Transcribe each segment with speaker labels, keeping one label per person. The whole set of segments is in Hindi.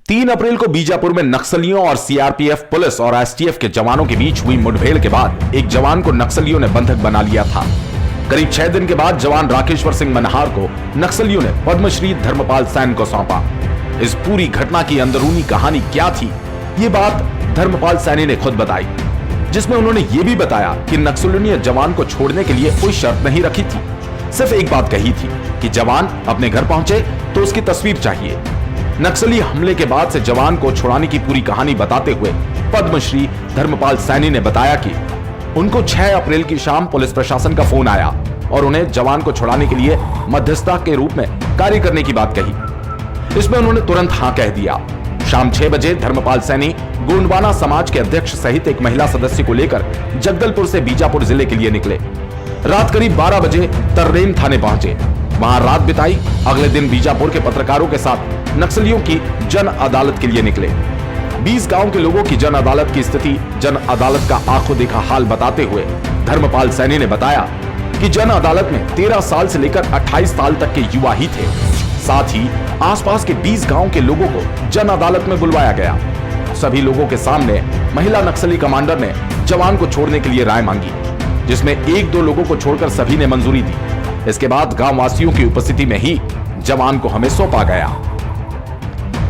Speaker 1: 3 अप्रैल को बीजापुर में नक्सलियों और सीआरपीएफ पुलिस और एसटीएफ के जवानों के बीच हुई मुठभेड़ के बाद एक जवान को नक्सलियों ने बंधक बना लिया था। करीब 6 दिन के बाद जवान राकेश्वर सिंह मनहार को नक्सलियों ने पद्मश्री धर्मपाल सैनी को सौंपा। इस पूरी घटना की अंदरूनी कहानी क्या थी, ये बात धर्मपाल सैनी ने खुद बताई, जिसमें उन्होंने ये भी बताया कि नक्सलियों ने जवान को छोड़ने के लिए कोई शर्त नहीं रखी थी। सिर्फ एक बात कही थी कि जवान अपने घर पहुंचे तो उसकी तस्वीर चाहिए। नक्सली हमले के बाद से जवान को छुड़ाने की पूरी कहानी बताते हुए पद्मश्री धर्मपाल सैनी ने बताया कि उनको 6 अप्रैल की शाम पुलिस प्रशासन का फोन आया और उन्हें जवान को छुड़ाने के लिए मध्यस्थता के रूप में कार्य करने की बात कही। इसमें उन्होंने तुरंत हां कह दिया। शाम 6 बजे धर्मपाल सैनी गोंडवाना समाज के अध्यक्ष सहित एक महिला सदस्य को लेकर जगदलपुर से बीजापुर जिले के लिए निकले। रात करीब 12 बजे तर्रेम थाने पहुंचे, वहां रात बिताई। अगले दिन बीजापुर के पत्रकारों के साथ नक्सलियों की जन अदालत के लिए निकले। 20 गांव के लोगों की जन अदालत की स्थिति, जन अदालत का आंखों देखा हाल बताते हुए धर्मपाल सैनी ने बताया कि जन अदालत में 13 साल से लेकर 28 साल तक के युवा ही थे। साथ ही आसपास के 20 गांव के लोगों को जन अदालत में बुलवाया गया। सभी लोगों के सामने महिला नक्सली कमांडर ने जवान को छोड़ने के लिए राय मांगी, जिसमें 1-2 लोगों को छोड़कर सभी ने मंजूरी दी। इसके बाद गांव वासियों की उपस्थिति में ही जवान को हमें सौंपा गया।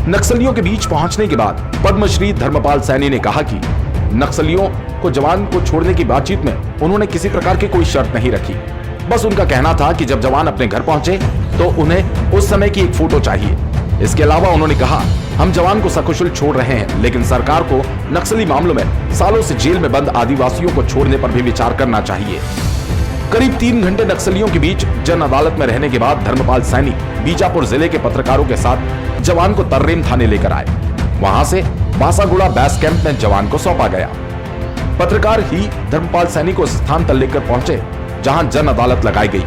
Speaker 1: नक्सलियों के बीच पहुंचने के बाद पद्मश्री धर्मपाल सैनी ने कहा कि नक्सलियों को जवान को छोड़ने की बातचीत में उन्होंने किसी प्रकार की कोई शर्त नहीं रखी। बस उनका कहना था कि जब जवान अपने घर पहुंचे तो उन्हें उस समय की एक फोटो चाहिए। इसके अलावा उन्होंने कहा, हम जवान को सकुशल छोड़ रहे हैं, लेकिन सरकार को नक्सली मामलों में सालों से जेल में बंद आदिवासियों को छोड़ने पर भी विचार करना चाहिए। करीब 3 घंटे नक्सलियों के बीच जन अदालत में रहने के बाद धर्मपाल सैनी बीजापुर जिले के पत्रकारों के साथ जवान को तर्रेम थाने लेकर आए। वहां से बासागुड़ा बेस कैंप में जवान को सौंपा गया। पत्रकार ही धर्मपाल सैनी को उस स्थान तक लेकर पहुंचे जहां जन अदालत लगाई गई।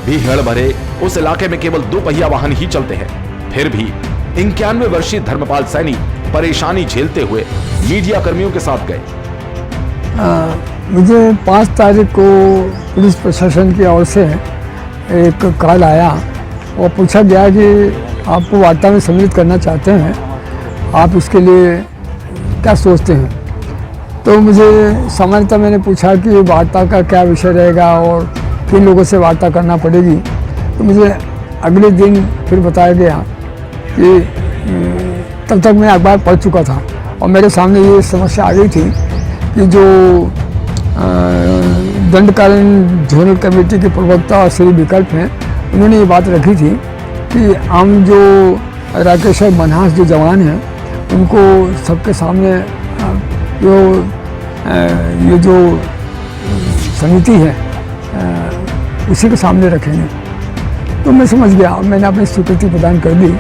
Speaker 1: भीड़ भरे उस इलाके में केवल 2 पहिया वाहन ही चलते हैं। फिर भी 91 वर्षीय धर्मपाल सैनी परेशानी झेलते हुए मीडिया कर्मियों के साथ गए।
Speaker 2: मुझे 5 तारीख को पुलिस प्रशासन की ओर से एक कॉल आया और पूछा गया कि आपको वार्ता में सम्मिलित करना चाहते हैं, आप इसके लिए क्या सोचते हैं। तो मुझे सामान्यतः मैंने पूछा कि वार्ता का क्या विषय रहेगा और किन लोगों से वार्ता करना पड़ेगी। तो मुझे अगले दिन फिर बताया गया कि तब तक मैं अखबार पढ़ चुका था और मेरे सामने ये समस्या आ गई थी कि जो दंडकालीन जोनल कमेटी के प्रवक्ता श्री विकल्प हैं, उन्होंने ये बात रखी थी कि हम जो राकेश्वर मनहार जो जवान हैं उनको सबके सामने ये जो समिति है उसी के सामने रखेंगे। तो मैं समझ गया, मैंने अपनी स्वीकृति प्रदान कर दी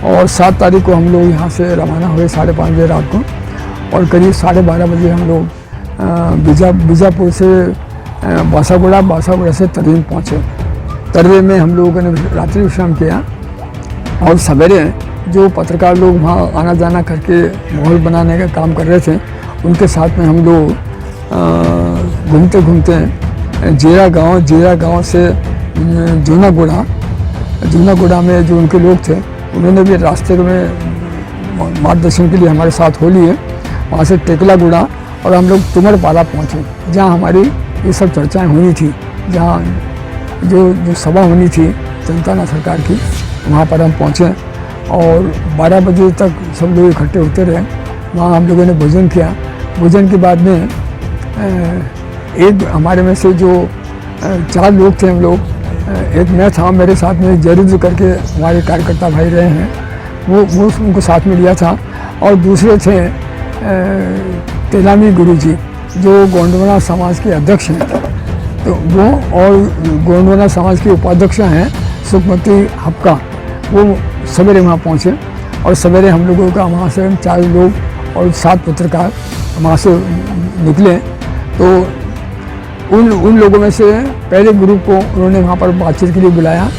Speaker 2: और 7 तारीख को हम लोग यहाँ से रवाना हुए 5:30 बजे रात को और करीब 12:30 बजे हम लोग बीजापुर से बासागुड़ा से तर्रेम पहुँचे। तर्रेम में हम लोगों ने रात्रि विश्राम किया और सवेरे जो पत्रकार लोग वहाँ आना जाना करके माहौल बनाने का काम कर रहे थे, उनके साथ में हम लोग घूमते घूमते जीरा गांव से जूनागुड़ा में जो उनके लोग थे, उन्होंने भी रास्ते में मार्गदर्शन के लिए हमारे साथ हो लिए। वहाँ से टेकलागुड़ा और हम लोग तुमरपाला पहुँचे, जहाँ हमारी ये सब चर्चाएं होनी थी, जहाँ जो सभा होनी थी जनता ना सरकार की, वहाँ पर हम पहुँचे और 12 बजे तक सब लोग इकट्ठे होते रहे। वहाँ हम लोगों ने भोजन किया। भोजन के बाद में एक हमारे में से जो 4 लोग थे हम लोग, एक मैं था, मेरे साथ में जरूर करके हमारे कार्यकर्ता भाई रहे हैं, वो उनको साथ में लिया था। और दूसरे थे तेलामी गुरुजी जो गोंडवाना समाज के अध्यक्ष हैं, तो वो और गोंडवाना समाज के उपाध्यक्ष हैं सुखमती हपका, वो सवेरे वहाँ पहुँचे और सवेरे हम लोगों का वहाँ से 4 लोग और 7 पत्रकार वहाँ से निकले। तो उन लोगों में से पहले ग्रुप को उन्होंने वहाँ पर बातचीत के लिए बुलाया,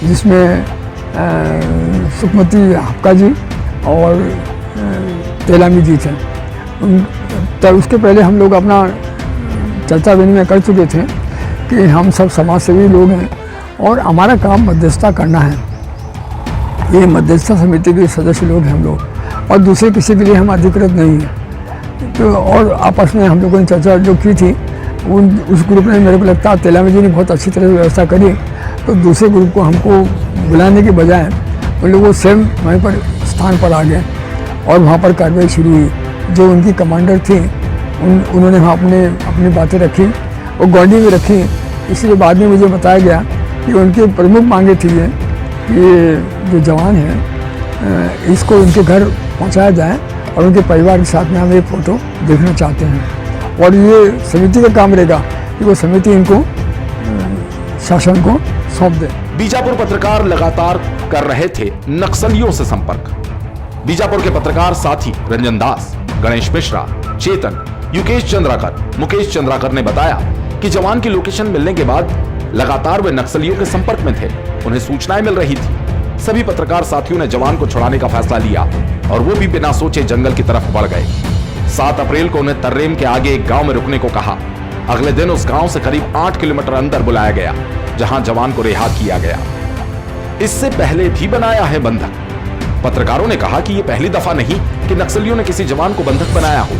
Speaker 2: जिसमें सुखमती हपका जी और तेलामी जी थे। तब उसके पहले हम लोग अपना चर्चा विनिमय कर चुके थे कि हम सब समाज सेवी लोग हैं और हमारा काम मध्यस्थता करना है। ये मध्यस्थता समिति के सदस्य लोग हैं हम लोग, और दूसरे किसी के लिए हम अधिकृत नहीं है। तो और आपस में हम लोगों ने चर्चा जो की थी, उस ग्रुप ने, मेरे को लगता है तेलामी जी ने बहुत अच्छी तरह से व्यवस्था करी। तो दूसरे ग्रुप को हमको बुलाने के बजाय उन लोगों सेम वहीं पर स्थान पर आ गए और वहाँ पर कार्रवाई शुरू हुई। जो उनकी कमांडर थी उन्होंने वहाँ अपनी बातें रखी और गौंडी भी रखी। इसलिए बाद में मुझे बताया गया कि उनकी प्रमुख मांगे थी ये कि जो जवान है इसको उनके घर पहुँचाया जाए और उनके परिवार के साथ में हम एक फ़ोटो देखना चाहते हैं। और ये समिति का काम रहेगा कि वो समिति इनको शासन को सौंप दे।
Speaker 1: बीजापुर पत्रकार लगातार कर रहे थे नक्सलियों से संपर्क। बीजापुर के पत्रकार साथी रंजन दास, गणेश मिश्रा, चेतन, युकेश चंद्राकर, मुकेश चंद्राकर ने बताया कि जवान की लोकेशन मिलने के बाद लगातार वे नक्सलियों के संपर्क में थे। उन्हें सूचनाएं मिल रही थी। सभी पत्रकार साथियों ने जवान को छुड़ाने का फैसला लिया और वो भी बिना सोचे जंगल की तरफ बढ़ गए। 7 अप्रैल को उन्हें तर्रेम के आगे एक गांव में रुकने को कहा। अगले दिन उस गांव से करीब 8 किलोमीटर अंदर बुलाया गया, जहां जवान को रिहा किया गया। इससे पहले भी बनाया है बंधक। पत्रकारों ने कहा कि यह पहली दफा नहीं कि नक्सलियों ने किसी जवान को बंधक बनाया हो।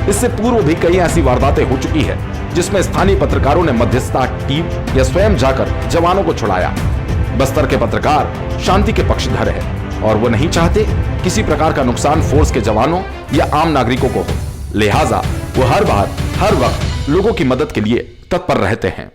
Speaker 1: इससे पूर्व भी कई ऐसी वारदातें हो चुकी है जिसमें स्थानीय पत्रकारों ने मध्यस्थता की या स्वयं जाकर जवानों को छुड़ाया। बस्तर के पत्रकार शांति के पक्षधर है और वो नहीं चाहते किसी प्रकार का नुकसान फोर्स के जवानों या आम नागरिकों को हो। लिहाजा वो हर बार हर वक्त लोगों की मदद के लिए तत्पर रहते हैं।